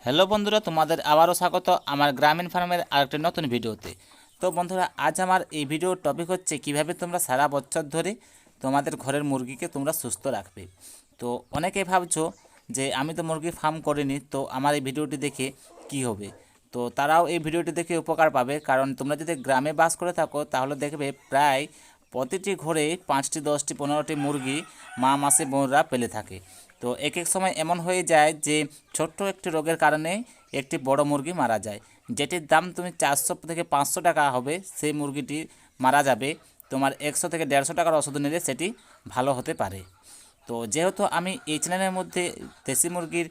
Hello বন্ধুরা, তোমাদের আবারও স্বাগত আমার গ্রামীণ ফার্মের আরেকটি নতুন ভিডিওতে। তো বন্ধুরা, আজ আমার এই ভিডিওর টপিক হচ্ছে কিভাবে তোমরা সারা বছর ধরে তোমাদের ঘরের মুরগিকে তোমরা সুস্থ রাখবে। তো অনেকেই ভাবছো যে আমি তো মুরগি ফার্ম করিনি, তো আমার এই ভিডিওটি দেখে কি হবে। তো তারাও এই ভিডিওটি দেখে উপকার পাবে, কারণ তোমরা যদি গ্রামে বাস করে থাকো তাহলে দেখবে প্রায় প্রতিটি ঘরে 5টি 10টি 15টি মুরগি মা মাসে বোনরা পেলে থাকে। তো এক এক সময় এমন হয়ে যায় যে ছোট্ট একটি রোগের কারণে একটি বড় মুরগি মারা যায়, যেটির দাম তুমি 400 থেকে 500 টাকা হবে। সেই মুরগিটি মারা যাবে, তোমার 100 থেকে 150 টাকার ওষুধ নিলে সেটি ভালো হতে পারে। তো যেহেতু আমি এই চ্যানেলের মধ্যে দেশি মুরগির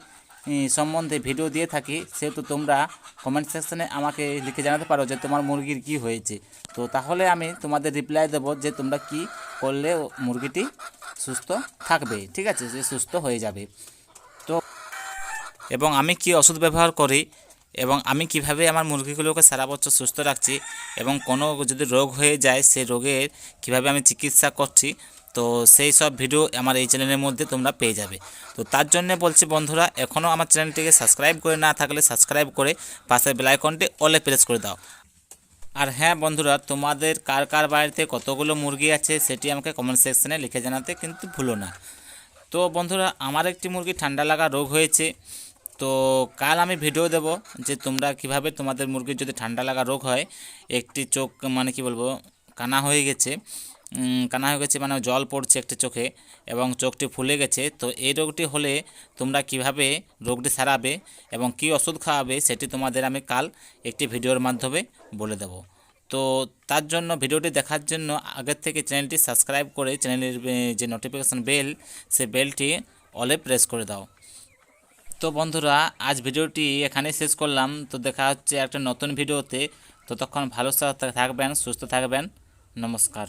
সম্বন্ধে ভিডিও দিয়ে থাকি, সেহেতু তোমরা কমেন্ট সেকশনে আমাকে লিখে জানাতে পারো যে তোমার মুরগির কি হয়েছে। তো তাহলে আমি তোমাদের রিপ্লাই দেবো যে তোমরা কি করলে মুরগিটি সুস্থ থাকবে, ঠিক আছে, যে সুস্থ হয়ে যাবে। তো এবং আমি কি ওষুধ ব্যবহার করি এবং আমি কিভাবে আমার মুরগিগুলোকে সারা বছর সুস্থ রাখছি এবং কোনো যদি রোগ হয়ে যায় সেই রোগের কিভাবে আমি চিকিৎসা করছি, তো সেই সব ভিডিও আমার এই চ্যানেলের মধ্যে তোমরা পেয়ে যাবে। তো তার জন্য বলছি বন্ধুরা, এখনও আমার চ্যানেলটিকে সাবস্ক্রাইব করে না থাকলে সাবস্ক্রাইব করে পাশের বেল আইকনটি অলে প্রেস করে দাও। আর হ্যাঁ বন্ধুরা, তোমাদের কার কার বাড়িতে কতগুলো মুরগি আছে সেটি আমাকে কমেন্ট সেকশনে লিখে জানাতে কিন্তু ভুলো না। তো বন্ধুরা, আমার একটি মুরগি ঠান্ডা লাগা রোগ হয়েছে। তো কাল আমি ভিডিও দেব যে তোমরা কিভাবে তোমাদের মুরগির যদি ঠান্ডা লাগা রোগ হয়, একটি চোখ মানে কি বলবো কানা হয়ে গেছে, মানে জল পড়ছে একটি চোখে এবং চোখটি ফুলে গেছে, তো এই রোগটি হলে তোমরা কিভাবে রোগটি সারাবে এবং কি ওষুধ খাওয়াবে সেটি তোমাদের আমি কাল একটি ভিডিওর মাধ্যমে বলে দেব। তো তার জন্য ভিডিওটি দেখার জন্য আগের থেকে চ্যানেলটি সাবস্ক্রাইব করে চ্যানেলের যে নোটিফিকেশান বেল, সে বেলটি অলে প্রেস করে দাও। তো বন্ধুরা, আজ ভিডিওটি এখানেই শেষ করলাম। তো দেখা হচ্ছে একটা নতুন ভিডিওতে। ততক্ষণ ভালো থাকবেন, সুস্থ থাকবেন। নমস্কার।